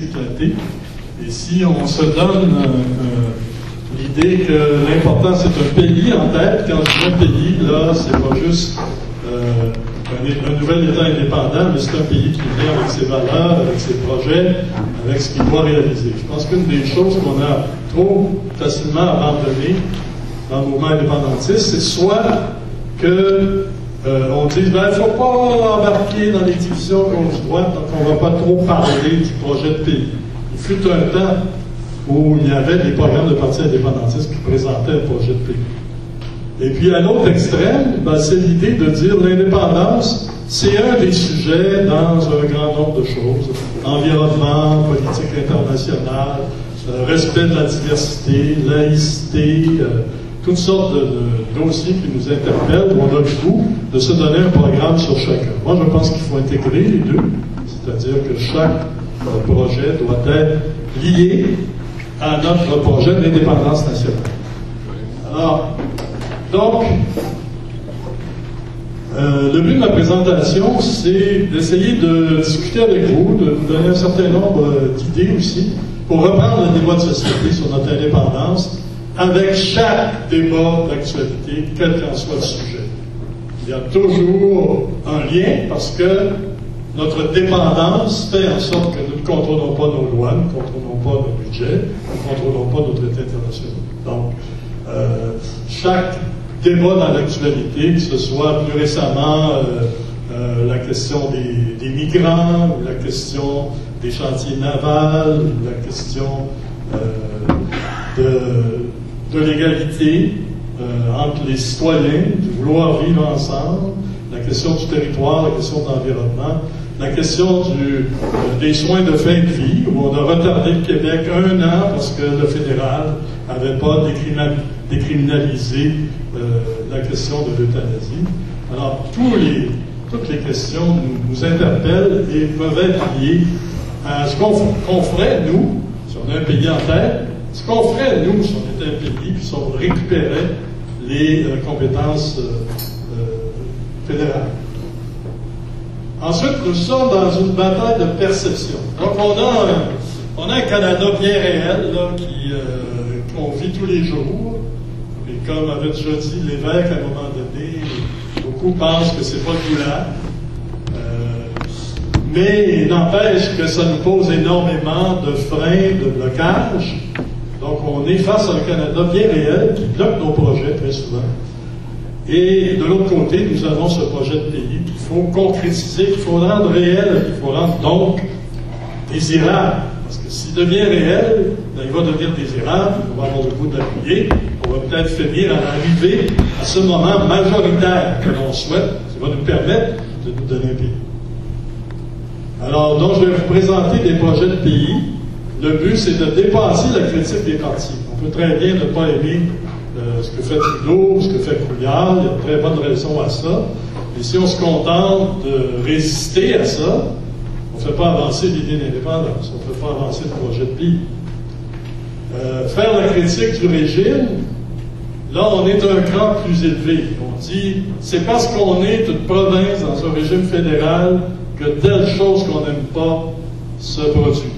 éclaté. Et si on se donne l'idée que l'important c'est un pays en tête, quand je dis un pays, là, c'est pas juste un nouvel État indépendant, mais c'est un pays qui vient avec ses valeurs, avec ses projets, avec ce qu'il doit réaliser. Je pense qu'une des choses qu'on a trop facilement abandonnées dans le mouvement indépendantiste, c'est soit que on dit, ben, il ne faut pas embarquer dans les divisions gauche-droite, donc on ne va pas trop parler du projet de pays. Il fut un temps où il y avait des programmes de partis indépendantistes qui présentaient le projet de pays. Et puis à l'autre extrême, ben, c'est l'idée de dire l'indépendance, c'est un des sujets dans un grand nombre de choses. Environnement, politique internationale, respect de la diversité, laïcité, toutes sortes de dossiers qui nous interpellent, où on a le goût de se donner un programme sur chacun. Moi, je pense qu'il faut intégrer les deux, c'est-à-dire que chaque projet doit être lié à notre projet d'indépendance nationale. Alors, donc, le but de ma présentation, c'est d'essayer de discuter avec vous, de vous donner un certain nombre d'idées aussi, pour reprendre le débat de société sur notre indépendance, avec chaque débat d'actualité, quel qu'en soit le sujet. Il y a toujours un lien parce que notre dépendance fait en sorte que nous ne contrôlons pas nos lois, nous ne contrôlons pas nos budgets, nous ne contrôlons pas nos traités internationaux. Donc, chaque débat dans l'actualité, que ce soit plus récemment la question des migrants, ou la question des chantiers navals, ou la question de l'égalité entre les citoyens, du vouloir vivre ensemble, la question du territoire, la question de l'environnement, la question des soins de fin de vie, où on a retardé le Québec 1 an parce que le fédéral n'avait pas décriminalisé la question de l'euthanasie. Alors, toutes les questions nous interpellent et peuvent être liées à ce qu'on ferait, nous, si on a un pays en tête, ce qu'on ferait, nous, si on était un pays, puis si on récupérait les compétences fédérales. Ensuite, nous sommes dans une bataille de perception. Donc, on a un Canada bien réel, là, qu'on vit tous les jours. Et comme avait déjà dit l'évêque à un moment donné, beaucoup pensent que c'est pas le goulash. Mais n'empêche que ça nous pose énormément de freins, de blocages. Donc, on est face à un Canada bien réel qui bloque nos projets très souvent. Et de l'autre côté, nous avons ce projet de pays qu'il faut concrétiser, qu'il faut rendre réel, qu'il faut rendre donc désirable. Parce que s'il devient réel, ben, il va devenir désirable, on va avoir le goût de l'appuyer, on va peut-être finir à arriver à ce moment majoritaire que l'on souhaite, qui va nous permettre de nous donner un pays. Alors, donc, je vais vous présenter des projets de pays. Le but, c'est de dépasser la critique des partis. On peut très bien ne pas aimer ce que fait Trudeau, ce que fait Couillard, il y a de très bonnes raisons à ça. Mais si on se contente de résister à ça, on ne fait pas avancer l'idée d'indépendance, on ne fait pas avancer le projet de pays. Faire la critique du régime, là, on est un cran plus élevé. On dit, c'est parce qu'on est une province dans un régime fédéral que telle chose qu'on n'aime pas se produit.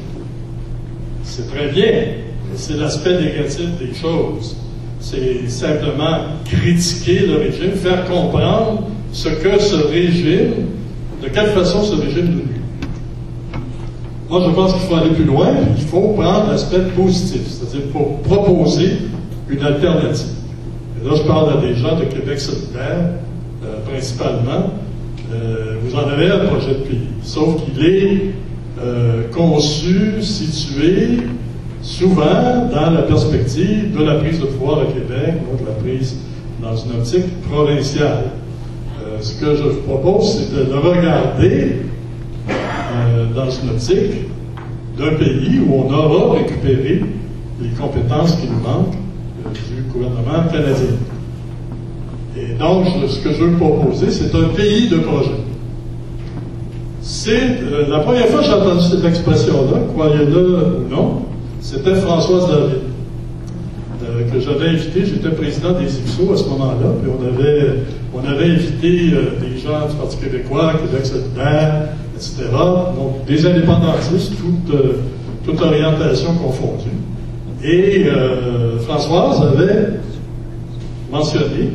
C'est très bien, mais c'est l'aspect négatif des choses. C'est simplement critiquer le régime, faire comprendre ce que ce régime, de quelle façon ce régime nous nuit. Moi, je pense qu'il faut aller plus loin, il faut prendre l'aspect positif, c'est-à-dire pour proposer une alternative. Et là, je parle à des gens de Québec solidaire, principalement. Vous en avez un projet de pays, sauf qu'il est conçu, situé, souvent dans la perspective de la prise de pouvoir à Québec, donc la prise dans une optique provinciale. Ce que je vous propose, c'est de le regarder dans une optique d'un pays où on aura récupéré les compétences qui nous manquent du gouvernement canadien. Et donc, ce que je veux proposer, c'est un pays de projet. C'est la première fois que j'ai entendu cette expression-là, croyez-le ou non, c'était Françoise David, que j'avais invité. J'étais président des IPSO à ce moment-là, puis on avait invité des gens du Parti québécois, Québec solidaire, etc. Donc, des indépendantistes, toute orientation confondue. Et Françoise avait mentionné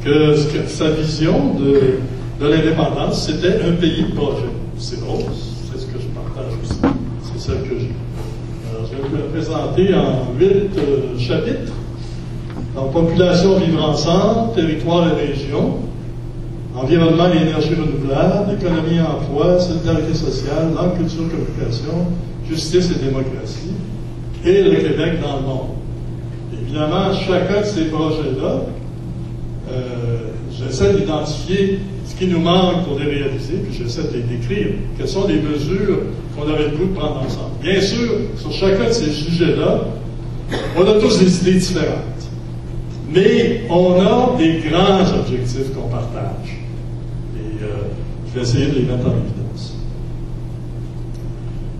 que sa vision de l'indépendance, c'était un pays de projet. C'est drôle, c'est ce que je partage aussi. C'est ça que j'ai. Alors, je vais vous le présenter en 8 chapitres. Donc, population, vivre ensemble, territoire et région, environnement et énergie renouvelable, économie et emploi, solidarité sociale, langue, culture, communication, justice et démocratie, et le Québec dans le monde. Évidemment, chacun de ces projets-là, j'essaie d'identifier ce qui nous manque pour les réaliser, puis j'essaie de les décrire. Quelles sont les mesures qu'on aurait le goût de prendre ensemble? Bien sûr, sur chacun de ces sujets-là, on a tous des idées différentes. Mais on a des grands objectifs qu'on partage. Et je vais essayer de les mettre en évidence.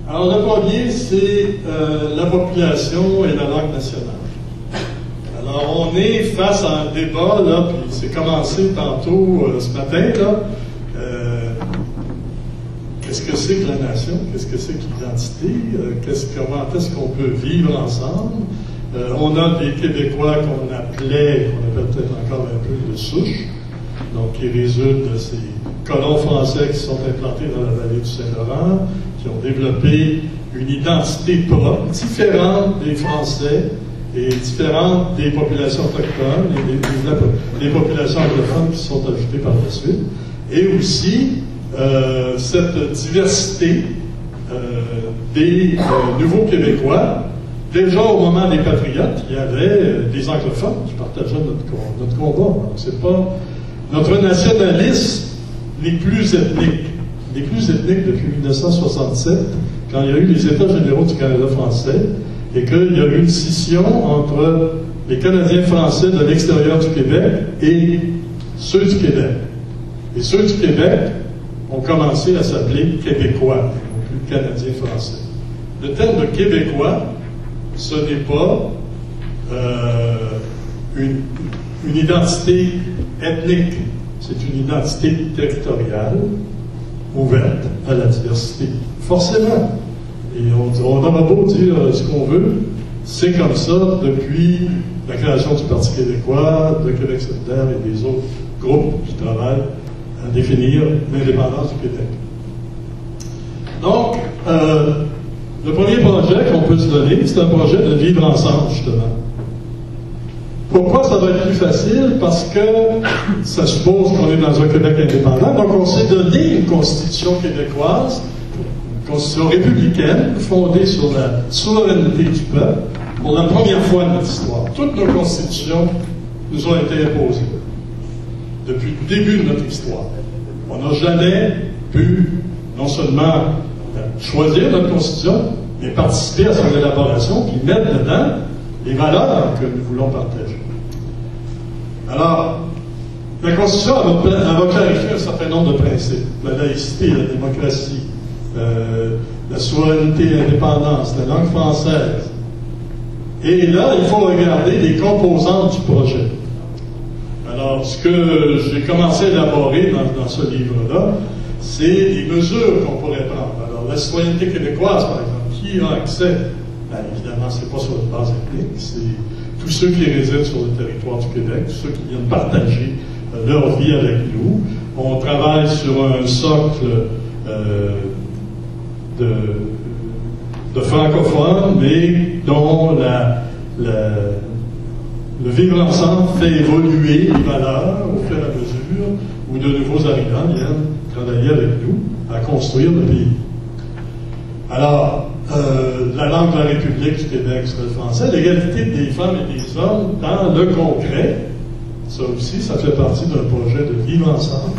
Alors, le premier, c'est la population et la langue nationale. Alors, on est face à un débat, là, puis c'est commencé tantôt ce matin, là. Qu'est-ce que c'est que la nation? Qu'est-ce que c'est que l'identité? Comment est-ce qu'on peut vivre ensemble? On a des Québécois qu'on appelle peut-être encore un peu de souche, donc qui résultent de ces colons français qui sont implantés dans la vallée du Saint-Laurent, qui ont développé une identité propre, différente des Français et différente des populations autochtones et des populations anglophones qui sont ajoutées par la suite. Et aussi cette diversité des nouveaux Québécois. Déjà au moment des Patriotes, il y avait des anglophones qui partageaient notre combat. C'est pas notre nationalisme n'est plus ethnique. Il n'est plus ethnique depuis 1967, quand il y a eu les États généraux du Canada français, et qu'il y a eu une scission entre les Canadiens français de l'extérieur du Québec et ceux du Québec. Et ceux du Québec ont commencé à s'appeler Québécois, non plus Canadiens français. Le terme de Québécois, ce n'est pas une identité ethnique, c'est une identité territoriale ouverte à la diversité. Forcément. Et on aura beau dire ce qu'on veut, c'est comme ça depuis la création du Parti québécois, de Québec solidaire et des autres groupes qui travaillent à définir l'indépendance du Québec. Donc, le premier projet qu'on peut se donner, c'est un projet de vivre ensemble, justement. Pourquoi ça va être plus facile? Parce que ça suppose qu'on est dans un Québec indépendant. Donc, on s'est donné une constitution québécoise, une constitution républicaine, fondée sur la souveraineté du peuple, pour la première fois de notre histoire. Toutes nos constitutions nous ont été imposées depuis le début de notre histoire. On n'a jamais pu, non seulement choisir notre constitution, mais participer à son élaboration, puis mettre dedans les valeurs que nous voulons partager. Alors, la Constitution, elle va clarifier un certain nombre de principes. La laïcité, la démocratie, la souveraineté, l'indépendance, la langue française. Et là, il faut regarder les composantes du projet. Alors, ce que j'ai commencé à élaborer dans ce livre-là, c'est les mesures qu'on pourrait prendre. Alors, la citoyenneté québécoise, par exemple, qui a accès? Ben, évidemment, c'est pas sur une base ethnique, c'est tous ceux qui résident sur le territoire du Québec, tous ceux qui viennent partager leur vie avec nous. On travaille sur un socle de francophones, mais dont le vivre ensemble fait évoluer les valeurs au fur et à mesure où de nouveaux arrivants viennent travailler avec nous à construire le pays. Alors, la langue de la République du Québec, c'est le français. L'égalité des femmes et des hommes dans le concret, ça aussi, ça fait partie d'un projet de vivre ensemble.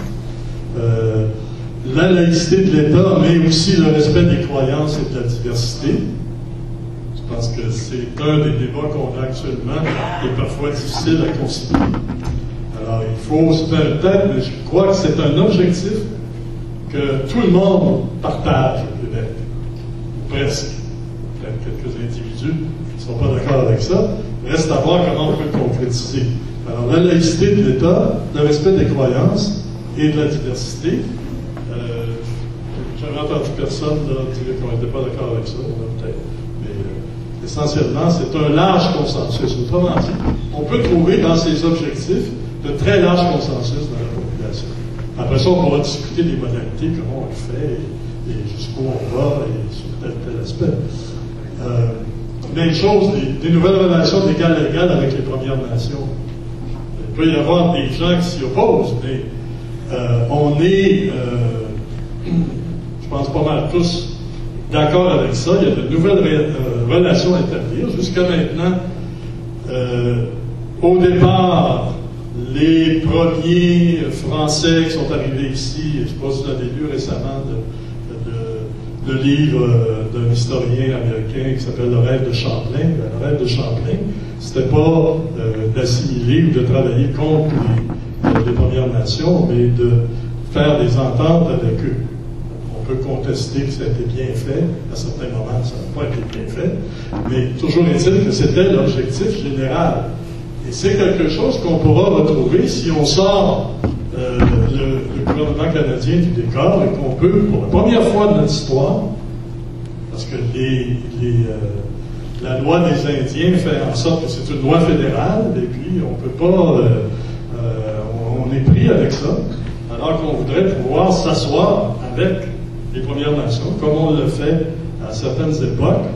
La laïcité de l'État, mais aussi le respect des croyances et de la diversité. Je pense que c'est un des débats qu'on a actuellement qui est parfois difficile à concilier. Alors, il faut se faire une tête, mais je crois que c'est un objectif que tout le monde partage au Québec. Presque. Peut-être quelques individus qui ne sont pas d'accord avec ça. Reste à voir comment on peut le concrétiser. Alors, la laïcité de l'État, le respect des croyances et de la diversité. J'avais entendu personne dire qu'on n'était pas d'accord avec ça, on a peut-être. Mais essentiellement, c'est un large consensus. Autrement dit, on peut trouver dans ces objectifs de très larges consensus dans la population. Après ça, on pourra discuter des modalités, comment on le fait, et jusqu'où on va, et sur tel aspect. Même chose, des nouvelles relations d'égal à égal avec les Premières Nations. Il peut y avoir des gens qui s'y opposent, mais on est, je pense pas mal tous, d'accord avec ça. Il y a de nouvelles relations à établir. Jusqu'à maintenant, au départ, les premiers Français qui sont arrivés ici, je ne sais pas si vous avez lu récemment le livre d'un historien américain qui s'appelle Le rêve de Champlain. Le rêve de Champlain, c'était pas d'assimiler ou de travailler contre les Premières Nations, mais de faire des ententes avec eux. On peut contester que ça a été bien fait, à certains moments ça n'a pas été bien fait, mais toujours est-il que c'était l'objectif général. Et c'est quelque chose qu'on pourra retrouver si on sort le gouvernement canadien du décor et qu'on peut, pour la première fois de notre histoire, parce que la loi des Indiens fait en sorte que c'est une loi fédérale, et puis on peut pas, on est pris avec ça, alors qu'on voudrait pouvoir s'asseoir avec les Premières Nations, comme on le fait à certaines époques,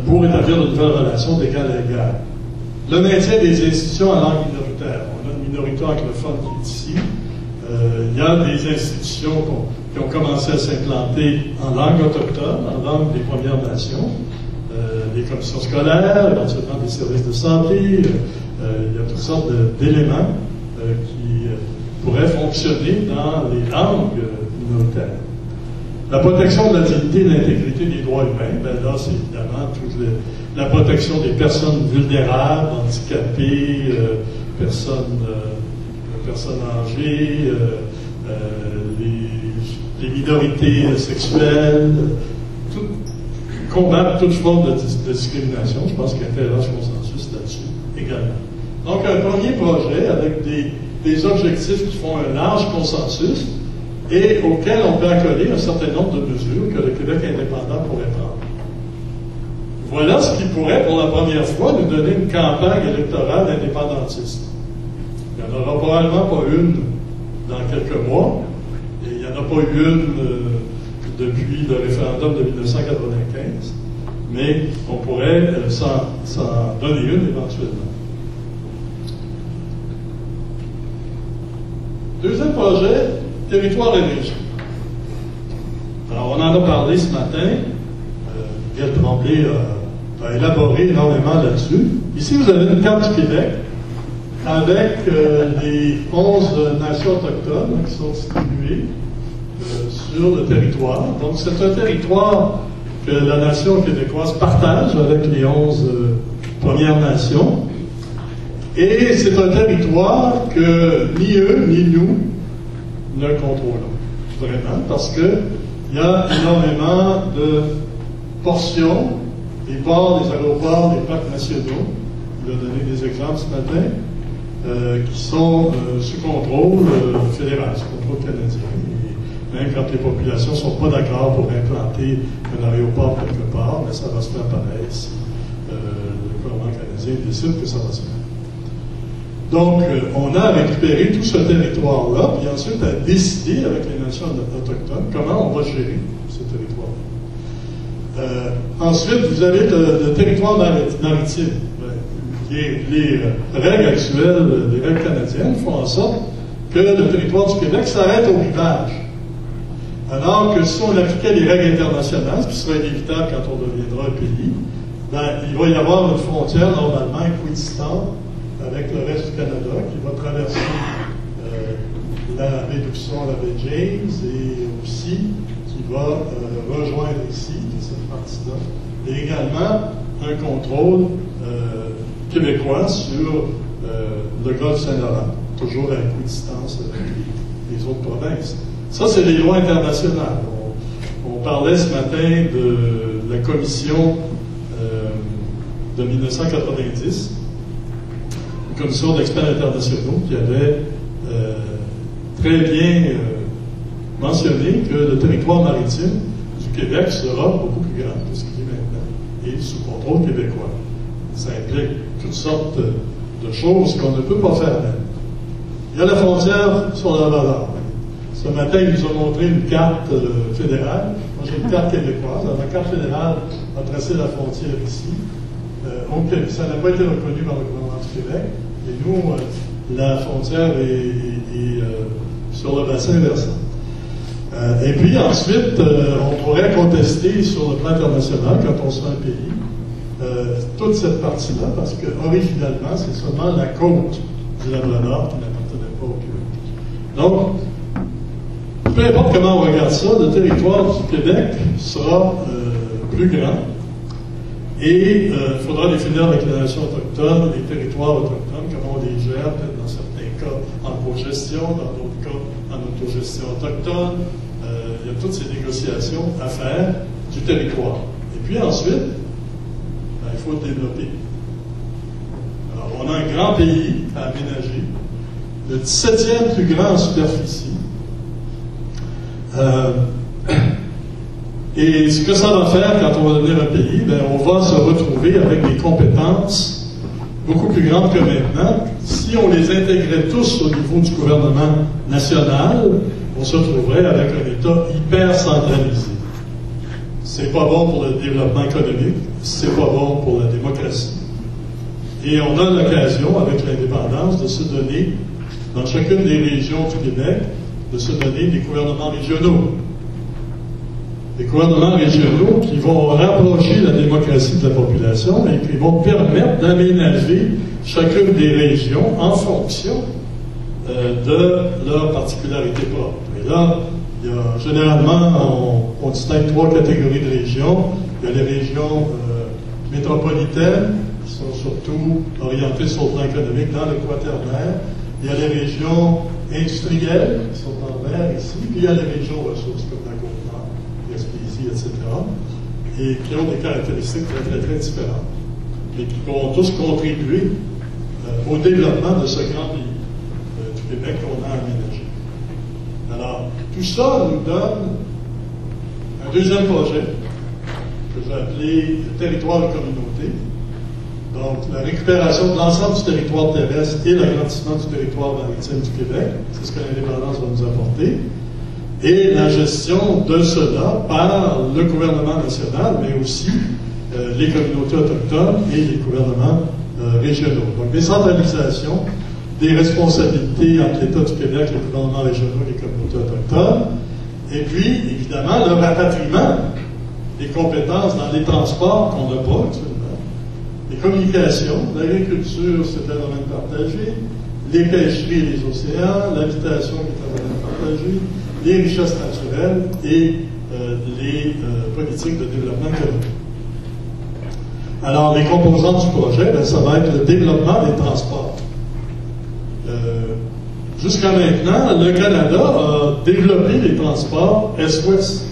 pour établir de nouvelles relations d'égal à égal. Le maintien des institutions en langue minoritaire. On a une minorité anglophone qui est ici. Il y a des institutions qui ont commencé à s'implanter en langue autochtone, en langue des Premières Nations, des commissions scolaires, éventuellement des services de santé. Il y a toutes sortes d'éléments qui pourraient fonctionner dans les langues minoritaires. La protection de la dignité et de l'intégrité des droits humains, ben là, c'est évidemment toute la protection des personnes vulnérables, handicapées, personnes âgées, les minorités sexuelles, combattre toute forme de discrimination. Je pense qu'il y a un très large consensus là-dessus également. Donc, un premier projet avec des objectifs qui font un large consensus et auxquels on peut accoler un certain nombre de mesures que le Québec indépendant pourrait prendre. Voilà ce qui pourrait, pour la première fois, nous donner une campagne électorale indépendantiste. Il n'y en aura probablement pas une dans quelques mois, et il n'y en a pas eu une depuis le référendum de 1995, mais on pourrait s'en donner une éventuellement. Deuxième projet, territoire et région. Alors, on en a parlé ce matin. Miguel Tremblay a élaboré énormément là-dessus. Ici, vous avez une carte du Québec avec les 11 nations autochtones qui sont distribuées sur le territoire. Donc, c'est un territoire que la nation québécoise partage avec les 11 Premières Nations. Et c'est un territoire que ni eux, ni nous ne contrôlons. Vraiment, parce qu'il y a énormément de portions des ports, des aéroports, des parcs nationaux. Il a donné des exemples ce matin, qui sont sous contrôle fédéral, sous contrôle canadien. Et même quand les populations ne sont pas d'accord pour implanter un aéroport quelque part, mais ça va se faire pareil si le gouvernement canadien décide que ça va se faire. Donc, on a récupéré tout ce territoire-là, puis ensuite à décider avec les nations autochtones comment on va gérer ce territoire-là. Ensuite, vous avez le territoire maritime. Les règles actuelles, les règles canadiennes font en sorte que le territoire du Québec s'arrête au rivage. Alors que si on appliquait les règles internationales, ce qui serait inévitable quand on deviendra un pays, ben, il va y avoir une frontière normalement équidistante avec le reste du Canada qui va traverser la baie d'Hudson, la baie James, et aussi qui va rejoindre ici, cette partie-là, et également un contrôle québécois sur le golfe Saint-Laurent, toujours à équidistance avec les autres provinces. Ça, c'est les lois internationales. On parlait ce matin de la commission de 1990, une commission d'experts internationaux qui avait très bien mentionner que le territoire maritime du Québec sera beaucoup plus grand que ce qu'il est maintenant et sous contrôle québécois. Ça implique toutes sortes de choses qu'on ne peut pas faire même. Il y a la frontière sur le Labrador. Ce matin, il nous a montré une carte fédérale. Moi, j'ai une carte québécoise. Alors, la carte fédérale a tracé la frontière ici. Ça n'a pas été reconnu par le gouvernement du Québec. Et nous, la frontière est sur le bassin versant. Et puis ensuite, on pourrait contester sur le plan international, quand on sera un pays, toute cette partie-là, parce que originalement, c'est seulement la côte du Labrador qui n'appartenait pas au Québec. Donc, peu importe comment on regarde ça, le territoire du Québec sera plus grand. Et il faudra définir avec les nations autochtones, les territoires autochtones, comment on les gère, peut-être dans certains cas en cogestion, dans d'autres cas en autogestion autochtone. Il y a toutes ces négociations à faire du territoire. Et puis ensuite, il faut le développer. Alors, on a un grand pays à aménager, le 17e plus grand en superficie. Et ce que ça va faire quand on va devenir un pays, on va se retrouver avec des compétences beaucoup plus grandes que maintenant. Si on les intégrait tous au niveau du gouvernement national, on se retrouverait avec un État hyper centralisé. C'est pas bon pour le développement économique, c'est pas bon pour la démocratie. Et on a l'occasion, avec l'indépendance, de se donner, dans chacune des régions du Québec, de se donner des gouvernements régionaux. Des gouvernements régionaux qui vont rapprocher la démocratie de la population et qui vont permettre d'aménager chacune des régions en fonction de leurs particularités propres. Et là, il y a, généralement, on distingue 3 catégories de régions. Il y a les régions métropolitaines, qui sont surtout orientées sur le plan économique dans le quaternaire. Il y a les régions industrielles, qui sont en vert ici. Puis il y a les régions ressources, comme la Côte-Nord, Gaspésie, etc. Et qui ont des caractéristiques très, très, très différentes. Mais qui vont tous contribuer au développement de ce grand pays du Québec qu'on a aménagé. Alors, tout ça nous donne un deuxième projet que j'ai appelé le territoire de communauté. Donc, la récupération de l'ensemble du territoire terrestre et l'agrandissement du territoire maritime du Québec, c'est ce que l'indépendance va nous apporter, et la gestion de cela par le gouvernement national, mais aussi les communautés autochtones et les gouvernements régionaux. Donc, décentralisation des responsabilités entre l'État du Québec, les gouvernements régionaux et les communautés autochtones, et puis, évidemment, le rapatriement des compétences dans les transports qu'on n'a pas actuellement. Les communications, l'agriculture, c'est un domaine partagé, les pêcheries et les océans, l'habitation qui est un domaine partagé, les richesses naturelles et les politiques de développement économique. Alors, les composantes du projet, ça va être le développement des transports. Jusqu'à maintenant, le Canada a développé les transports Est-Ouest.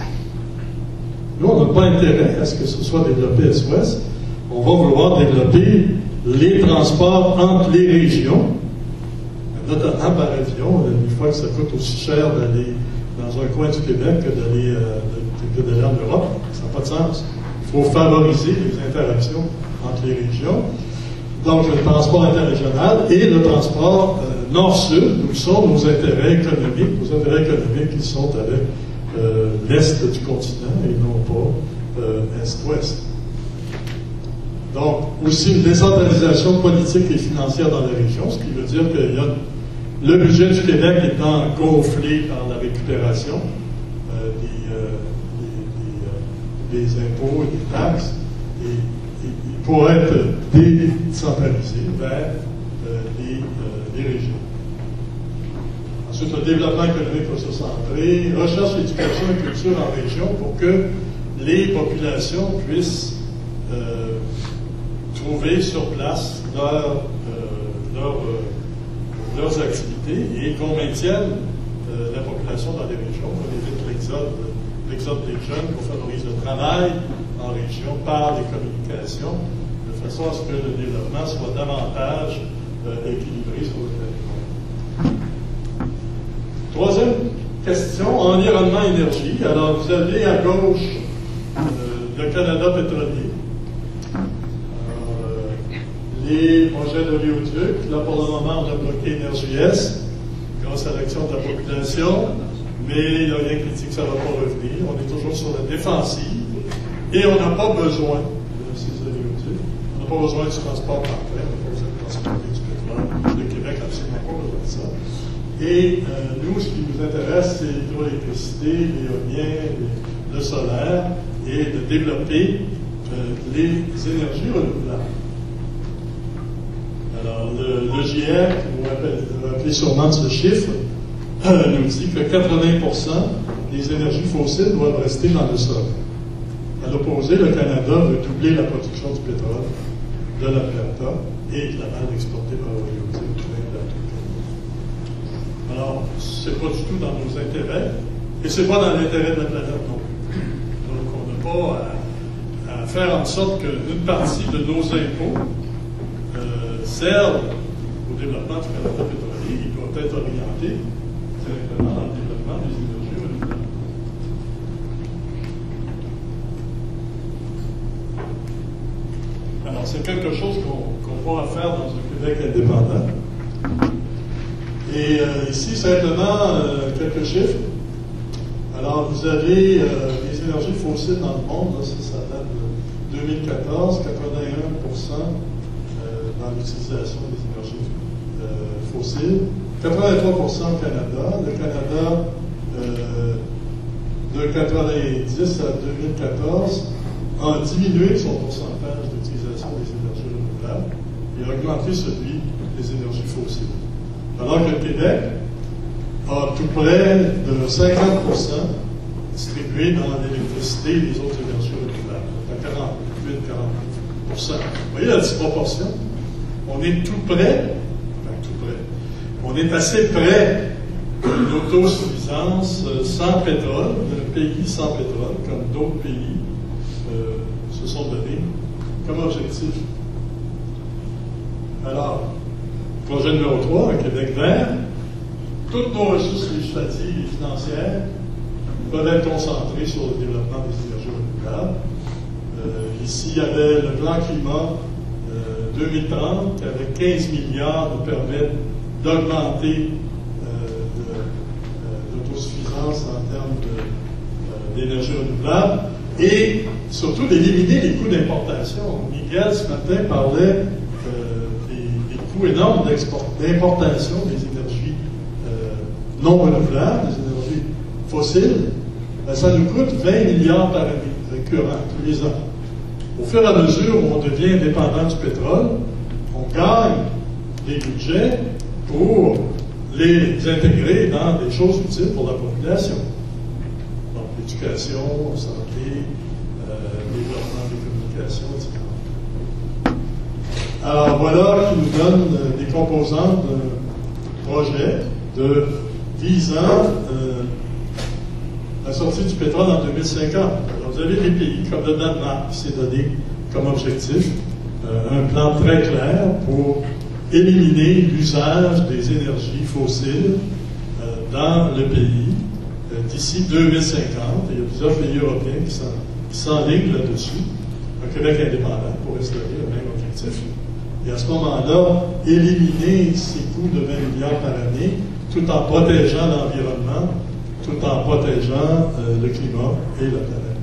Nous, on n'a pas intérêt à ce que ce soit développé Est-Ouest. On va vouloir développer les transports entre les régions, notamment par avion, une fois que ça coûte aussi cher d'aller dans un coin du Québec que d'aller en Europe. Ça n'a pas de sens. Il faut favoriser les interactions entre les régions. Donc, le transport interrégional et le transport nord-sud, où sont nos intérêts économiques. Nos intérêts économiques, ils sont avec l'est du continent et non pas est-ouest. Donc, aussi une décentralisation politique et financière dans la région, ce qui veut dire que le budget du Québec étant gonflé par la récupération des impôts et des taxes, et il pourrait être décentralisé vers les régions. Ensuite, le développement économique va se centrer, recherche, éducation et culture en région pour que les populations puissent trouver sur place leurs activités et qu'on maintienne la population dans les régions, qu'on évite l'exode des jeunes, qu'on favorise le travail en région par les communications, de façon à ce que le développement soit davantage équilibré sur le territoire. Troisième question, environnement, énergie. Alors, vous avez à gauche le Canada pétrolier. Les projets d'oléoduc. Là, pour le moment, on a bloqué Énergie-Est grâce à l'action de la population, mais il n'y a rien qui dit que ça ne va pas revenir. On est toujours sur la défensive et on n'a pas besoin de ces oléoducs. On n'a pas besoin du transport par terre, on n'a pas besoin de transporter du pétrole. Le Québec n'a absolument pas besoin de ça. Et nous, ce qui nous intéresse, c'est l'hydroélectricité, l'éolien, le solaire, et de développer les énergies renouvelables. Alors, le GIEC, vous vous rappelez sûrement de ce chiffre, nous dit que 80% des énergies fossiles doivent rester dans le sol. À l'opposé, le Canada veut doubler la production du pétrole de l'Alberta et de la manne exportée par l'oléoduc. Alors, ce n'est pas du tout dans nos intérêts, et ce n'est pas dans l'intérêt de la planète non plus. Donc, on n'a pas à faire en sorte qu'une partie de nos impôts serve au développement du Canada pétrolier. Il doit être orienté directement dans le développement des énergies renouvelables. Alors, c'est quelque chose qu'on pourra faire dans un Québec indépendant. Et ici, simplement, quelques chiffres. Alors, vous avez les énergies fossiles dans le monde, là, ça date de 2014, 81% dans l'utilisation des énergies fossiles, 83% au Canada. Le Canada, de 1990 à 2014, a diminué son pourcentage d'utilisation des énergies renouvelables et a augmenté celui des énergies fossiles. Alors que le Québec a tout près de 50% distribué dans l'électricité et les autres énergies renouvelables, à 48-49%. Vous voyez la disproportion? On est tout près, on est assez près d'une autosuffisance sans pétrole, d'un pays sans pétrole, comme d'autres pays se sont donnés comme objectif. Alors, projet numéro 3, un Québec vert, toutes nos ressources législatives et financières peuvent être concentrées sur le développement des énergies renouvelables. Ici, il y avait le plan climat 2030 qui, avec 15 milliards, nous permet d'augmenter l'autosuffisance en termes d'énergie renouvelable et surtout d'éliminer les coûts d'importation. Miguel, ce matin, parlait des coûts énormes d'importation des énergies non renouvelables, des énergies fossiles. Ben, ça nous coûte 20 milliards par année, récurrent, tous les ans. Au fur et à mesure où on devient indépendant du pétrole, on gagne des budgets pour les intégrer dans des choses utiles pour la population. Donc, l'éducation, la santé, le développement des communications, etc. Alors, voilà qui nous donne des composantes d'un projet visant la sortie du pétrole en 2050. Alors, vous avez des pays comme le Danemark qui s'est donné comme objectif un plan très clair pour éliminer l'usage des énergies fossiles dans le pays d'ici 2050. Et il y a plusieurs pays européens qui s'enlignent là-dessus. Un Québec indépendant pour restaurer le même objectif. Et à ce moment-là, éliminer ces coûts de 20 milliards par année tout en protégeant l'environnement, tout en protégeant le climat et la planète.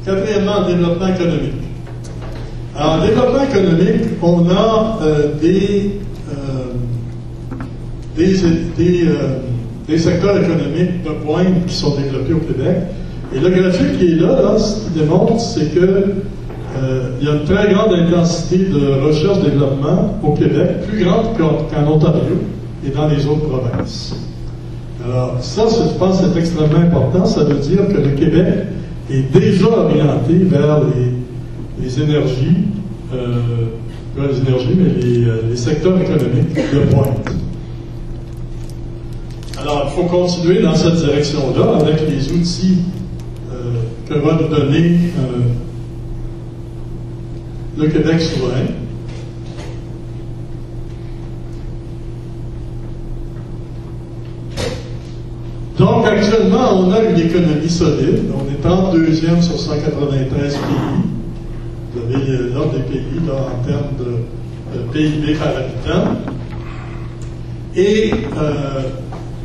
Quatrièmement, développement économique. Alors, en développement économique, on a des secteurs économiques de pointe qui sont développés au Québec. Et le graphique qui est là, ce qu'il démontre, c'est que il y a une très grande intensité de recherche-développement au Québec, plus grande qu'en Ontario et dans les autres provinces. Alors, ça, je pense que c'est extrêmement important. Ça veut dire que le Québec est déjà orienté vers les énergies, pas les énergies, mais les secteurs économiques de pointe. Alors, il faut continuer dans cette direction-là avec les outils que va nous donner le Québec souverain. actuellement, on a une économie solide. On est 32e sur 193 pays. Vous avez l'ordre des pays là, en termes de PIB par habitant. Et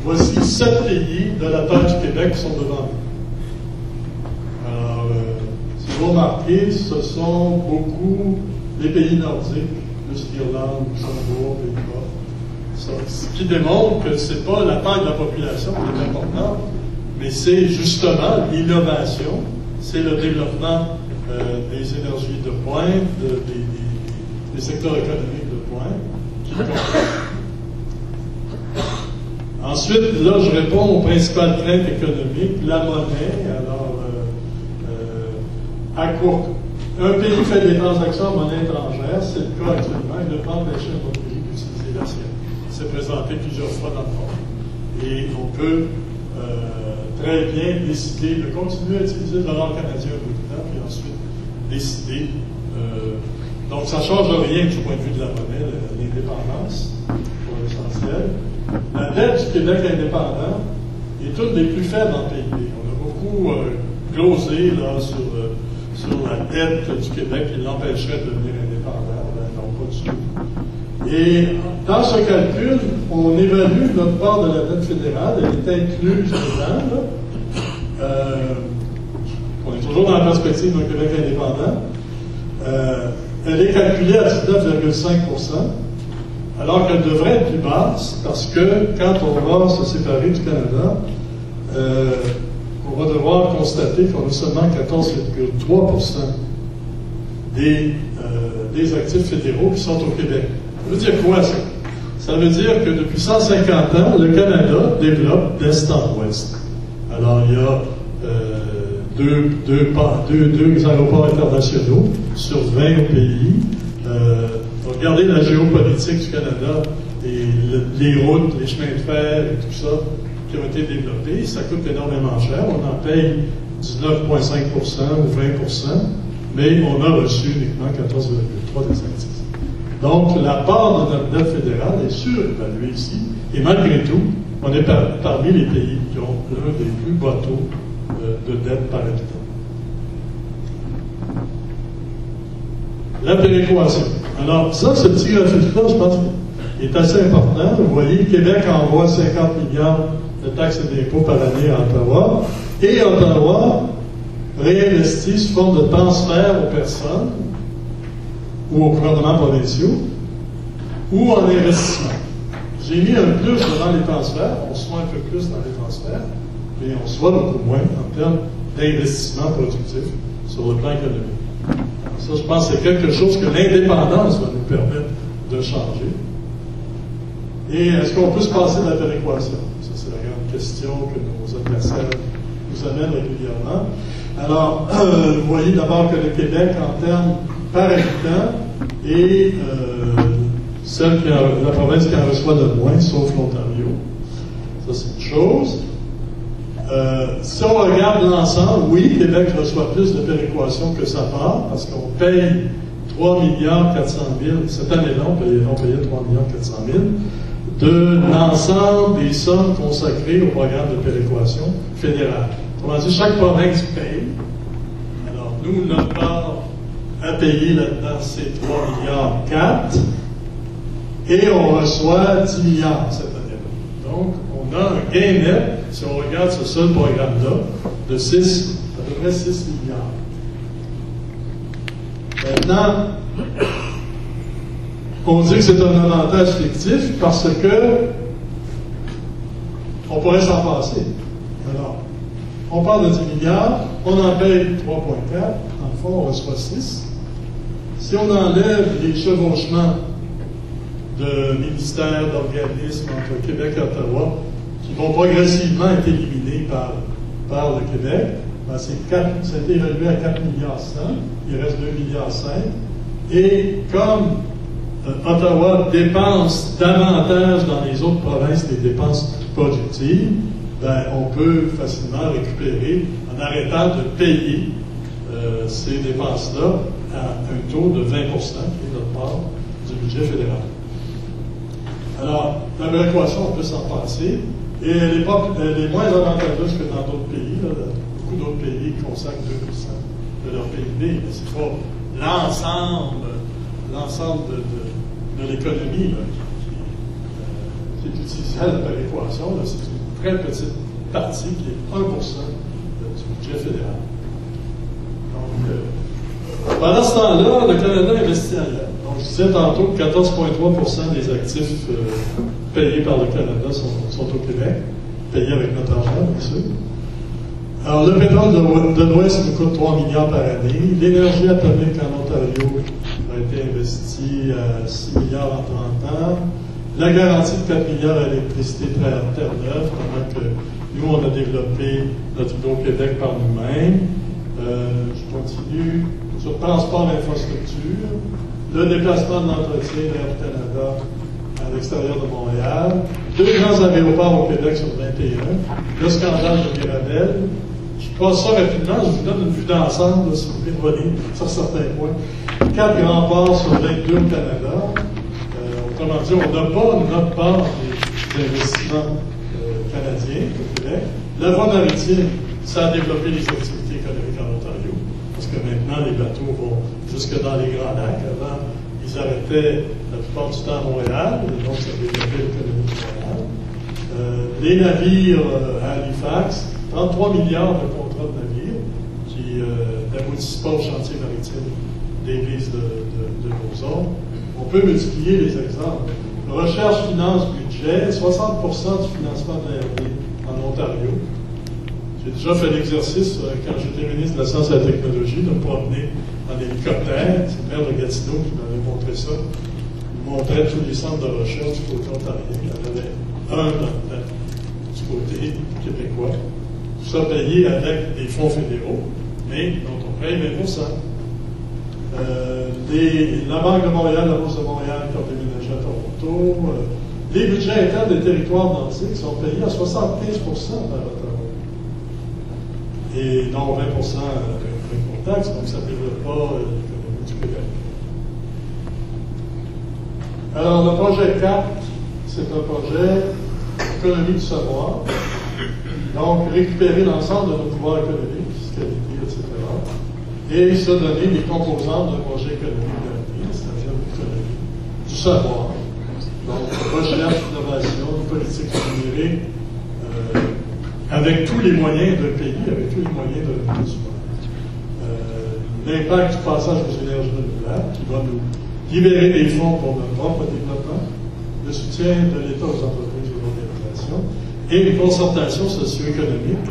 voici 7 pays de la taille du Québec qui sont devant nous. Alors, si vous remarquez, ce sont beaucoup les pays nordiques, plus l'Irlande, Luxembourg, Pays-Bas. Ce qui démontre que ce n'est pas la taille de la population qui est importante, mais c'est justement l'innovation, c'est le développement des énergies de pointe, des secteurs économiques de pointe qui comptent. Ensuite, là, je réponds aux principales craintes économiques. La monnaie, alors, à court. Un pays fait des transactions en monnaie étrangère, c'est le cas actuellement, il ne peut empêcher un autre pays d'utiliser la sienne. C'est présenté plusieurs fois dans le monde. Et on peut très bien décider de continuer à utiliser le dollar canadien un peu de temps, puis ensuite décider. Donc, ça ne change rien du point de vue de la monnaie, l'indépendance, pour l'essentiel. La dette du Québec indépendant est une des plus faibles en PIB. On a beaucoup glosé là, sur la dette du Québec qui l'empêcherait de devenir indépendant. Ben, non, pas du tout. Et dans ce calcul, on évalue notre part de la dette fédérale. Elle est incluse dedans. On est toujours dans la perspective d'un Québec indépendant. Elle est calculée à 19,5 %. Alors qu'elle devrait être plus basse, parce que quand on va se séparer du Canada, on va devoir constater qu'on a seulement 14,3 % des actifs fédéraux qui sont au Québec. Ça veut dire quoi, ça? Ça veut dire que depuis 150 ans, le Canada développe d'est en ouest. Alors, il y a deux aéroports internationaux sur 20 pays. Regardez la géopolitique du Canada et les routes, les chemins de fer et tout ça qui ont été développés. Ça coûte énormément cher. On en paye 19,5 % ou 20 %, mais on a reçu uniquement 14,3 % des actifs. Donc, la part de notre dette fédérale est surévaluée ici. Et malgré tout, on est parmi les pays qui ont l'un des plus bas taux de dette par habitant. La péréquation. Alors, ça, ce petit graphique-là, je pense qu'il est assez important. Vous voyez, le Québec envoie 50 milliards de taxes et d'impôts par année à Ottawa. Et Ottawa réinvestit sous forme de transfert aux personnes ou aux gouvernements provinciaux ou en investissement. J'ai mis un plus devant les transferts. On soit un peu plus dans les transferts, mais on soit beaucoup moins en termes d'investissement productif sur le plan économique. Ça, je pense que c'est quelque chose que l'indépendance va nous permettre de changer. Et est-ce qu'on peut se passer de la péréquation? Ça, c'est la grande question que nos adversaires nous amènent régulièrement. Alors, vous voyez d'abord que le Québec, en termes par habitant, est la province qui en reçoit le moins, sauf l'Ontario. Ça, c'est une chose. Si on regarde l'ensemble, oui, Québec reçoit plus de péréquation que sa part, parce qu'on paye 3 400 000 cette année-là, on payait 3 400 000 de l'ensemble des sommes consacrées au programme de péréquation fédérale. Autrement dit, chaque province paye. Alors, nous, notre part à payer là-dedans, c'est 3 4 milliards et on reçoit 10 milliards cette année-là. Donc, on a un gain net, si on regarde ce seul programme-là, de à peu près 6 milliards. Maintenant, on dit que c'est un avantage fictif parce que on pourrait s'en passer. Alors, on parle de 10 milliards, on en paye 3,4, en fond, on reçoit 6. Si on enlève les chevauchements de ministères, d'organismes entre Québec et Ottawa, qui vont progressivement être éliminés par le Québec, ben ça a été évalué à 4 milliards 100, il reste 2 milliards 5, et comme Ottawa dépense davantage dans les autres provinces des dépenses productives, ben, on peut facilement récupérer en arrêtant de payer ces dépenses-là à un taux de 20 %, qui est notre part du budget fédéral. Alors, la péréquation, on peut s'en passer. Et elle est moins avantageuse que dans d'autres pays. Là. Beaucoup d'autres pays consacrent 2% de leur PIB, mais ce n'est pas l'ensemble de l'économie qui est utilisée à la péréquation. C'est une très petite partie qui est 1% du budget fédéral. Donc, pendant ce temps-là, le Canada investit ailleurs. Donc, je disais tantôt que 14,3% des actifs payés par le Canada sont au Québec, payés avec notre argent, bien sûr. Alors, le pétrole de l'Ouest nous coûte 3 milliards par année. L'énergie atomique en Ontario a été investie à 6 milliards en 30 ans. La garantie de 4 milliards à l'électricité Terre-Neuve, pendant que nous, on a développé notre Hydro-Québec par nous-mêmes. Je continue. Sur le transport d'infrastructure, le déplacement de l'entretien d'Air Canada à l'extérieur de Montréal, 2 grands aéroports au Québec sur 21, le scandale de Mirabel. Je passe ça rapidement, je vous donne une vue d'ensemble, si vous voulez voler sur certains points. 4 grands ports sur 22 au Canada. Autrement dit, on n'a pas notre part des investissements canadiens au Québec. La voie maritime, ça a développé les activités économiques en Ontario. Parce que maintenant, les bateaux vont jusque dans les Grands Lacs. Avant, ils arrêtaient la plupart du temps à Montréal, et donc ça développait l'économie de Montréal. Les navires à Halifax, 33 milliards de contrats de navires qui n'aboutissent pas au chantier maritime des vises de nos zones. On peut multiplier les exemples. Recherche, finance, budget, 60% du financement de l'ARD en Ontario. J'ai déjà fait l'exercice, quand j'étais ministre de la Science et de la Technologie, de me promener en hélicoptère. C'est le maire de Gatineau qui m'avait montré ça. Il montrait tous les centres de recherche du côté ontarien. Il y en avait un du côté québécois. Tout ça payé avec des fonds fédéraux, mais dont on paye 20%. La Banque de Montréal, la Bourse de Montréal qui ont déménagé à Toronto. Les budgets internes des territoires nordiques sont payés à 75% par Ottawa. Et non 20% avec mon taxe, donc ça ne développe pas l'économie du Québec. Alors, le projet 4, c'est un projet économie du savoir. Donc, récupérer l'ensemble de nos pouvoirs économiques, fiscalité, etc. Et se donner les composantes d'un projet économique d'avenir, c'est-à-dire l'économie du savoir. Donc, recherche, innovation, politique numérique, avec tous les moyens de pays, avec tous les moyens de consumer. L'impact du passage aux énergies renouvelables, qui va nous libérer des fonds pour notre propre développement, le soutien de l'État aux entreprises et aux organisations, et une concertation socio-économique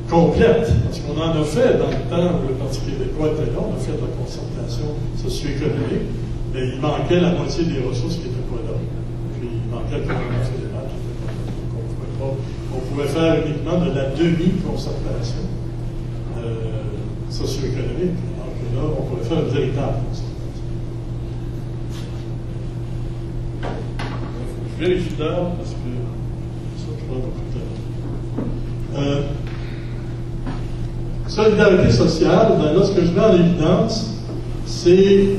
complète, parce qu'on en a fait dans le temps où le Parti québécois était là, on a fait de la concertation socio-économique, mais il manquait la moitié des ressources qui n'étaient pas là. Puis il manquait le gouvernement fédéral qui n'était pas là. Donc on pouvait faire uniquement de la demi-concertation socio-économique. Alors que là, on pourrait faire une véritable concertation. Je vérifie d'heure parce que ça prend beaucoup de temps. Solidarité sociale, ben là, ce que je mets en évidence, c'est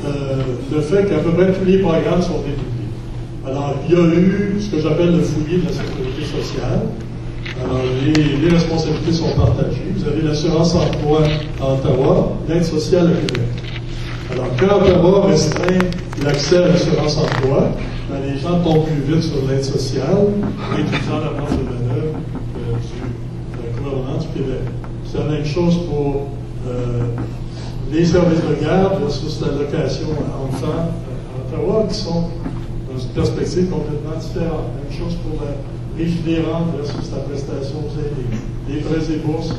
le fait qu'à peu près tous les programmes sont développés. Alors, il y a eu ce que j'appelle le fouillis de la sécurité sociale. Alors, les responsabilités sont partagées. Vous avez l'assurance emploi à Ottawa, l'aide sociale à Québec. Alors, quand Ottawa restreint l'accès à l'assurance emploi, ben, les gens tombent plus vite sur l'aide sociale, réduisant la marge de manœuvre du gouvernement du Québec. C'est la même chose pour les services de garde versus l'allocation enfants à Ottawa, qui sont dans une perspective complètement différente. Même chose pour la régie des rentes versus la prestation aux aînés, les prêts et bourses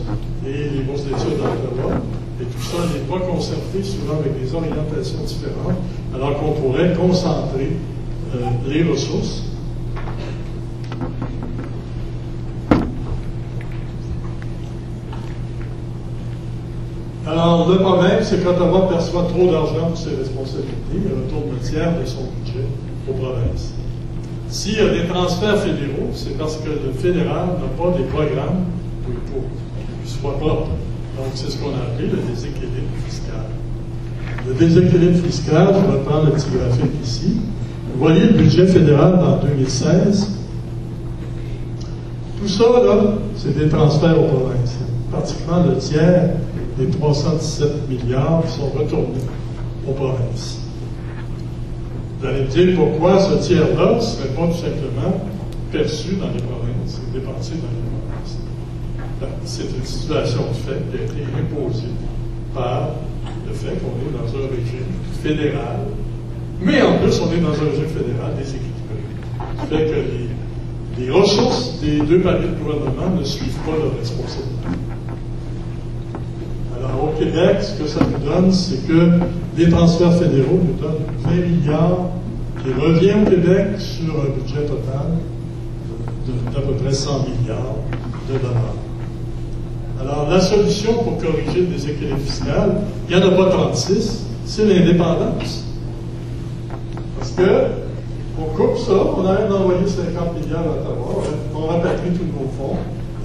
et les bourses d'études à Ottawa. Et tout ça n'est pas concerté, souvent avec des orientations différentes, alors qu'on pourrait concentrer les ressources. Alors, le problème, c'est qu'Ottawa perçoit trop d'argent pour ses responsabilités et retourne le tiers de son budget aux provinces. S'il y a des transferts fédéraux, c'est parce que le fédéral n'a pas des programmes qui soient propres. Donc, c'est ce qu'on a appelé le déséquilibre fiscal. Le déséquilibre fiscal, je vais prendre le petit graphique ici. Vous voyez le budget fédéral en 2016. Tout ça, là, c'est des transferts aux provinces. Pratiquement le tiers des 317 milliards qui sont retournés aux provinces. Vous allez me dire pourquoi ce tiers-là ne serait pas tout simplement perçu dans les provinces et dépensé dans les provinces. C'est une situation de fait qui a été imposée par le fait qu'on est dans un régime fédéral, mais en plus, on est dans un régime fédéral déséquilibré. Ce qui fait que les ressources des deux paliers de gouvernement ne suivent pas leur responsabilité. Alors, au Québec, ce que ça nous donne, c'est que les transferts fédéraux nous donnent 20 milliards qui revient au Québec sur un budget total d'à peu près 100 milliards de dollars. Alors, la solution pour corriger le déséquilibre fiscal, il n'y en a pas 36, c'est l'indépendance. Parce que, on coupe ça, on arrête d'envoyer 50 milliards à Ottawa, on rapatrie tous nos fonds,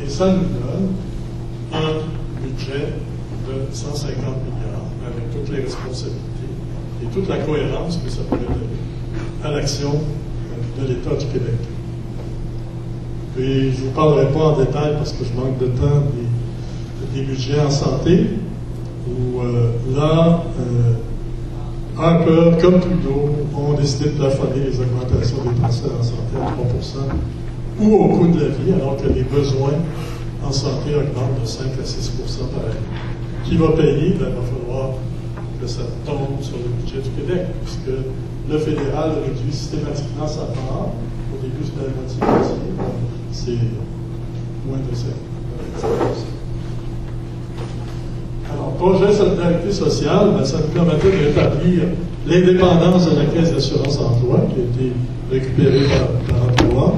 et ça nous donne un budget de 150 milliards, avec toutes les responsabilités et toute la cohérence que ça pourrait donner à l'action de l'État du Québec. Puis, je ne vous parlerai pas en détail, parce que je manque de temps, des budgets en santé, où là, Harper, comme Trudeau, ont décidé de plafonner les augmentations des transferts en santé à 3% ou au coût de la vie, alors que les besoins en santé augmentent de 5 à 6% par année. Qui va payer? Ben, il va falloir que ça tombe sur le budget du Québec, puisque le fédéral réduit systématiquement sa part. Au début, c'était la moitié, c'est moins de 5%. Alors, projet solidarité sociale, ben, ça nous permettait de rétablir l'indépendance de la Caisse d'assurance-emploi, qui a été récupérée par Emploi,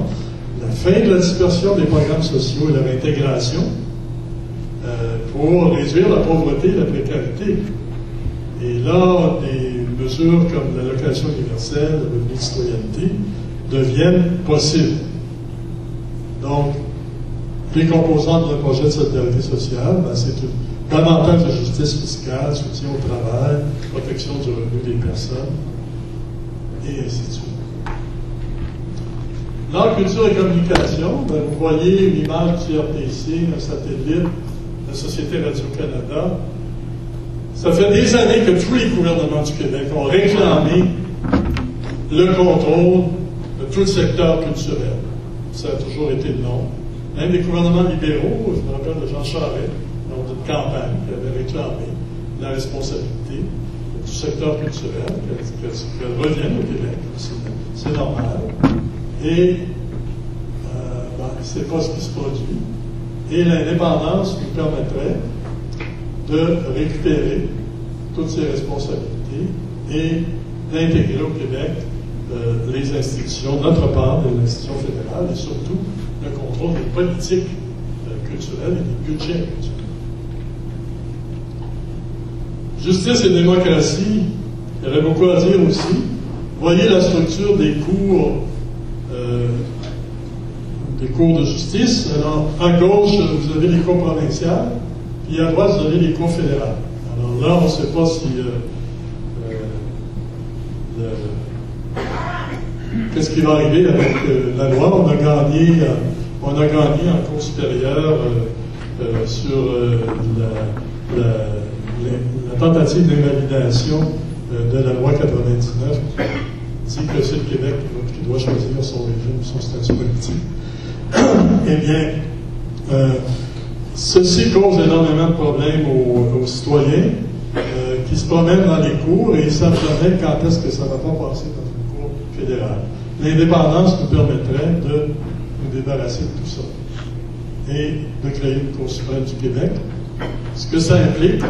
la fin de la dispersion des programmes sociaux et leur intégration, pour réduire la pauvreté et la précarité. Et là, des mesures comme l'allocation universelle, le revenu de citoyenneté, deviennent possibles. Donc, les composantes d'un projet de solidarité sociale, ben, c'est davantage de justice fiscale, soutien au travail, protection du revenu des personnes, et ainsi de suite. Dans culture et communication, ben, vous voyez une image du CRTC, un satellite, la Société Radio-Canada. Ça fait des années que tous les gouvernements du Québec ont réclamé le contrôle de tout le secteur culturel. Ça a toujours été le nom. Même les gouvernements libéraux, je me rappelle de Jean Charest, lors d'une campagne, qui avait réclamé la responsabilité de tout secteur culturel, qu'elle revienne au Québec. C'est normal. Et c'est pas ce qui se produit. Et l'indépendance nous permettrait de récupérer toutes ces responsabilités et d'intégrer au Québec les institutions, notre part de l'institution fédérale, et surtout le contrôle des politiques culturelles et des budgets culturels. Justice et démocratie, il y aurait beaucoup à dire aussi. Voyez la structure des cours de justice. Alors, à gauche, vous avez les cours provinciales, puis à droite, vous avez les cours fédérales. Alors là, on ne sait pas si qu'est-ce qui va arriver avec la loi. On a gagné en cours supérieur sur la tentative d'invalidation de la loi 99 dit que c'est le Québec qui doit choisir son régime, son statut politique. Eh bien, ceci cause énormément de problèmes aux citoyens qui se promènent dans les cours et ils savent jamais quand est-ce que ça ne va pas passer dans une cour fédérale. L'indépendance nous permettrait de nous débarrasser de tout ça et de créer une Cour suprême du Québec. Ce que ça implique,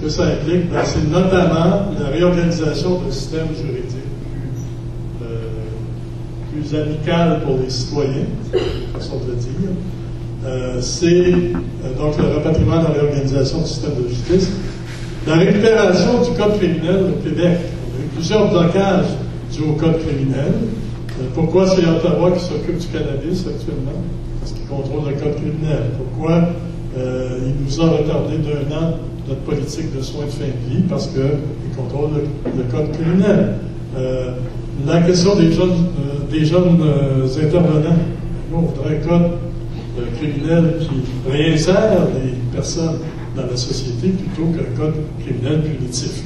ben, c'est notamment la réorganisation d'un système juridique plus amical pour les citoyens, façon de le dire. C'est donc le rapatriement de la réorganisation du système de justice, la récupération du code criminel au Québec. On a eu plusieurs blocages dus au code criminel. Pourquoi c'est Ottawa qui s'occupe du cannabis actuellement? Parce qu'il contrôle le code criminel. Pourquoi il nous a retardé d'1 an notre politique de soins de fin de vie? Parce qu'il contrôle le code criminel. La question des jeunes intervenants, Nous, on voudrait un code criminel qui réinsère les personnes dans la société plutôt qu'un code criminel punitif.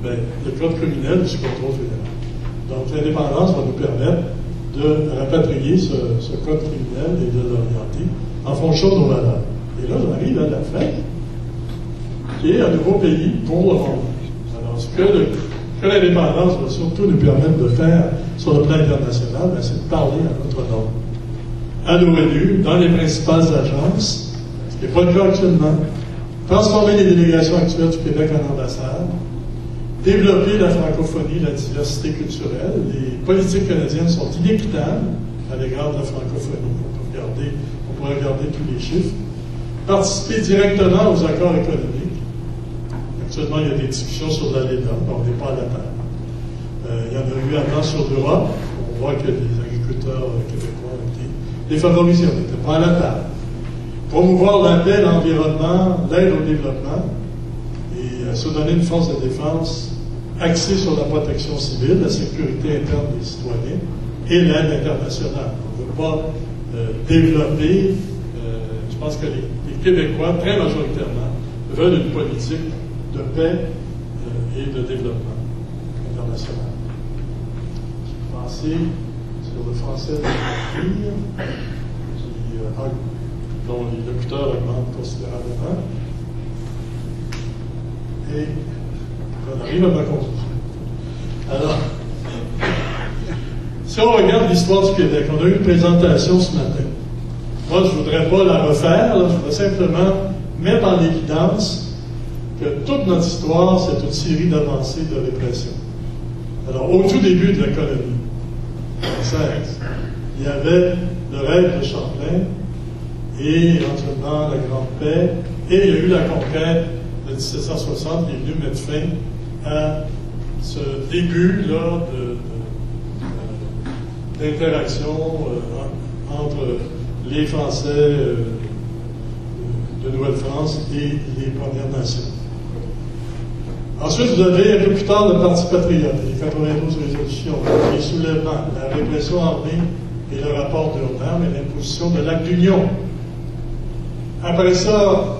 Mais le code criminel du contrôle fédéral. Donc, l'indépendance va nous permettre de rapatrier ce code criminel et de l'orienter en fonction de nos valeurs. Et là, j'arrive à la fin, qui est un nouveau pays pour le monde. Alors, ce que l'indépendance va surtout nous permettre de faire sur le plan international, c'est de parler à notre nom. À l'ONU, dans les principales agences, ce qui n'est pas le cas actuellement, transformer les délégations actuelles du Québec en ambassade, développer la francophonie, la diversité culturelle. Les politiques canadiennes sont inéquitables à l'égard de la francophonie. On pourrait regarder tous les chiffres. Participer directement aux accords économiques. Actuellement, il y a des discussions sur l'ALENA, on n'est pas à la table. Il y en a eu avant sur l'Europe. On voit que les agriculteurs québécois ont été défavorisés, on n'était pas à la table. Promouvoir la paix, l'environnement, l'aide au développement et se donner une force de défense axée sur la protection civile, la sécurité interne des citoyens et l'aide internationale. On ne veut pas développer, je pense que les Québécois, très majoritairement, veulent une politique de paix et de développement international. Pensez sur le français de l'écrire, dont les locuteurs augmentent considérablement. Et on arrive à ma conclusion. Alors, si on regarde l'histoire du Québec, on a eu une présentation ce matin. Moi, je ne voudrais pas la refaire, là, je voudrais simplement mettre en évidence que toute notre histoire, c'est une série d'avancées de répression. Alors, au tout début de la colonie française, il y avait le rêve de Champlain et éventuellement la Grande Paix, et il y a eu la conquête de 1760 qui est venue mettre fin à ce début-là d'interaction entre les Français de Nouvelle-France et les Premières Nations. Ensuite, vous avez un peu plus tard le Parti patriote, les 92 résolutions, les soulèvements, la répression armée et le rapport d'Urnham et l'imposition de l'acte d'union. Après ça,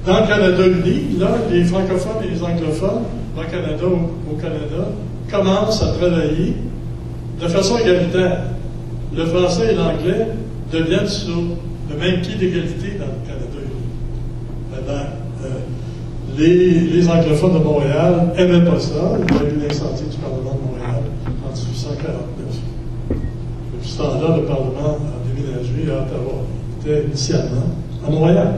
dans le Canada uni, là, les francophones et les anglophones, au Canada, commencent à travailler de façon égalitaire. Le français et l'anglais deviennent sur le même pied d'égalité dans le Canada uni. Les anglophones de Montréal n'aimaient pas ça. Il y a eu l'incendie du Parlement de Montréal en 1849. Depuis ce temps-là, le Parlement a déménagé à Ottawa. Il était initialement à Montréal.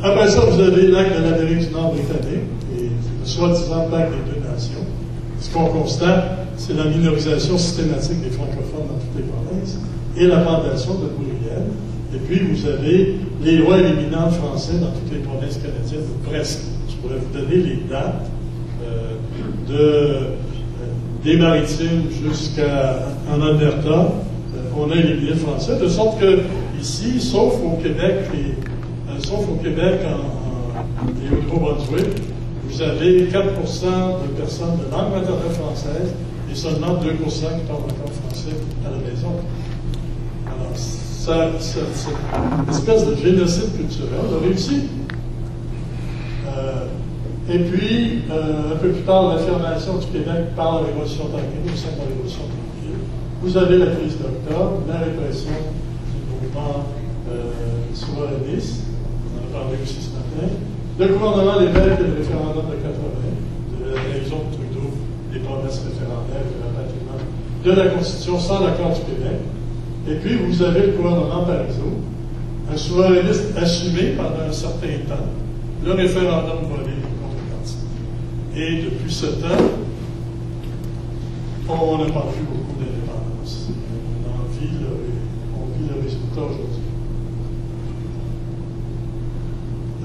Après ça, vous avez l'acte de l'Amérique du Nord britannique et le soi-disant pacte des deux nations. Ce qu'on constate, c'est la minorisation systématique des francophones dans toutes les provinces et la fondation de pluriel. Et puis, vous avez les lois éliminantes français dans toutes les provinces canadiennes, ou presque. Je pourrais vous donner les dates des Maritimes jusqu'en Alberta. On a éliminé le français, de sorte que ici, sauf au Québec et au Nouveau-Brunswick, vous avez 4% de personnes de langue maternelle française et seulement 2% qui parlent encore français à la maison. Alors, cette espèce de génocide culturel a réussi. Et puis, un peu plus tard, l'affirmation du Québec par la Révolution tranquille, au sein de la Révolution tranquille. Vous avez la crise d'octobre, la répression du mouvement souverainiste, on en a parlé aussi ce matin, le gouvernement Lévesque et le référendum de 80, de la révision de Trudeau, des promesses référendaires et le rapatriement de la Constitution sans l'accord du Québec. Et puis, vous avez le gouvernement Parizeau, un souverainiste assumé pendant un certain temps, le référendum volé contre Cartier. Et depuis ce temps, on n'a pas vu beaucoup d'indépendance. On vit le résultat aujourd'hui.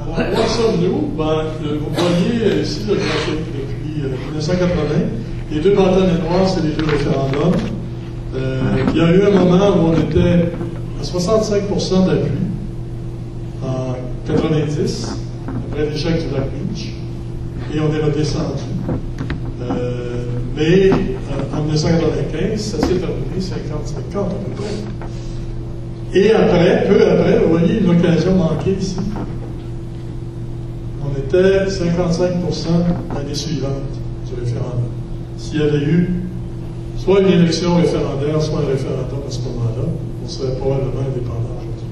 Alors, où sommes-nous? Vous voyez ici le graphique depuis 1980. Les deux bâtonnets noirs, c'est les deux référendums. Il y a eu un moment où on était à 65% d'appui en 90, après l'échec du lac Beach, et on est redescendu. Mais en 1995, ça s'est terminé 50-50 à peu près. Et après, peu après, vous voyez une occasion manquée ici. On était 55% l'année suivante du référendum. S'il y avait eu soit une élection référendaire, soit un référendum à ce moment-là, on serait probablement indépendant aujourd'hui.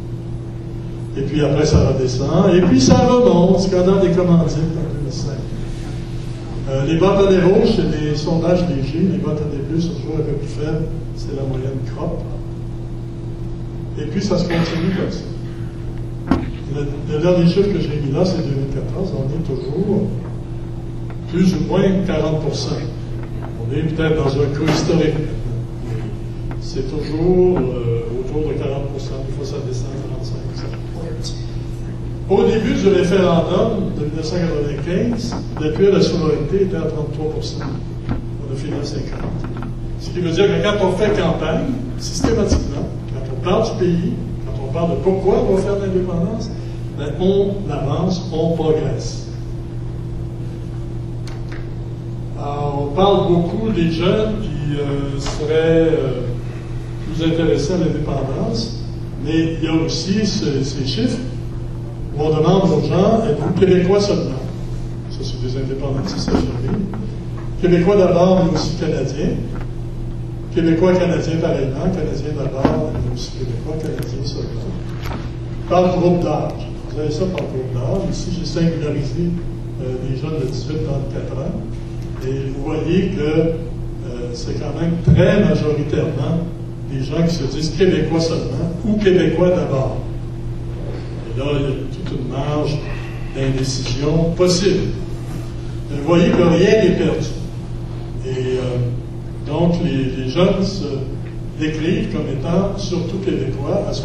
Et puis après, ça redescend. Et puis ça remonte, scandale des commandites en 2005. Les bâtonnets rouges, c'est des sondages légers. Les bâtonnets bleus sont toujours un peu plus faibles. C'est la moyenne CROP. Et puis ça se continue comme ça. Le dernier chiffre que j'ai mis là, c'est 2014. On est toujours plus ou moins 40%. On est peut-être dans un coup historique maintenant. C'est toujours autour de 40%. Des fois, ça descend à 35%. Au début du référendum de 1995, l'appui à la souveraineté était à 33%. On a fini à 50%. Ce qui veut dire que quand on fait campagne, systématiquement, quand on parle du pays, quand on parle de pourquoi on va faire l'indépendance, ben on avance, on progresse. Alors, on parle beaucoup des jeunes qui seraient plus intéressés à l'indépendance, mais il y a aussi ces chiffres où on demande aux gens, êtes-vous québécois seulement? Ça, c'est des indépendantistes affirmés. Québécois d'abord, mais aussi canadiens. Québécois, canadiens pareillement. Canadiens d'abord, mais aussi québécois, canadiens seulement. Par groupe d'âge. Vous avez ça par groupe d'âge. Ici, j'ai singularisé des jeunes de 18 à 34 ans. Et vous voyez que c'est quand même très majoritairement des gens qui se disent québécois seulement ou québécois d'abord. Et là, il y a toute une marge d'indécision possible. Mais vous voyez que rien n'est perdu. Et donc, les jeunes se décrivent comme étant surtout québécois à 68%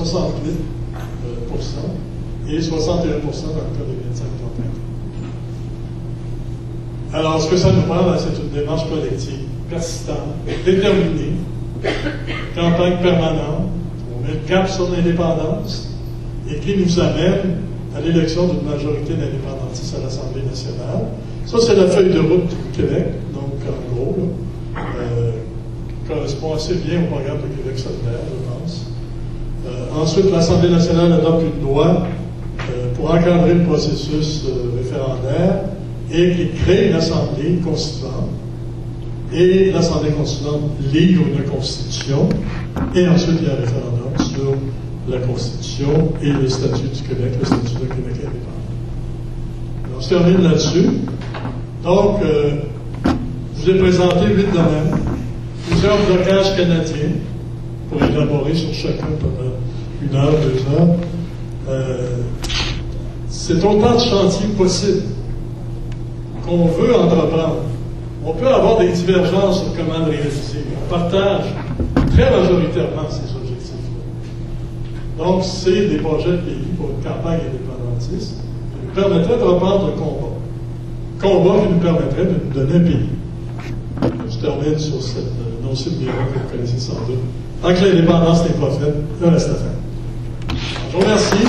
et 61% dans le cas des 25-30 ans. Alors, ce que ça nous parle, c'est une démarche collective, persistante, déterminée, campagne permanente, on met le cap sur l'indépendance, et qui nous amène à l'élection d'une majorité d'indépendantistes à l'Assemblée nationale. Ça, c'est la feuille de route du Québec, donc en gros, correspond assez bien au programme de Québec solidaire, je pense. Ensuite, l'Assemblée nationale adopte une loi pour encadrer le processus référendaire et qui crée une Assemblée constituante. Et l'Assemblée constituante livre une constitution, et ensuite il y a un référendum sur la Constitution et le statut du Québec, le statut d'un Québec indépendant. Alors, je termine là-dessus. Donc, je vous ai présenté 8 domaines, plusieurs blocages canadiens pour élaborer sur chacun pendant 1 heure, 2 heures. C'est autant de chantiers possibles qu'on veut entreprendre. On peut avoir des divergences sur comment le réaliser. On partage très majoritairement ces objectifs-là. Donc, c'est des projets de pays pour une campagne indépendantiste qui nous permettrait de reprendre le combat. Combat qui nous permettrait de nous donner un pays. Je termine sur cette notion de que vous connaissez sans doute. Tant que l'indépendance n'est pas faite, le reste à faire. Je vous remercie.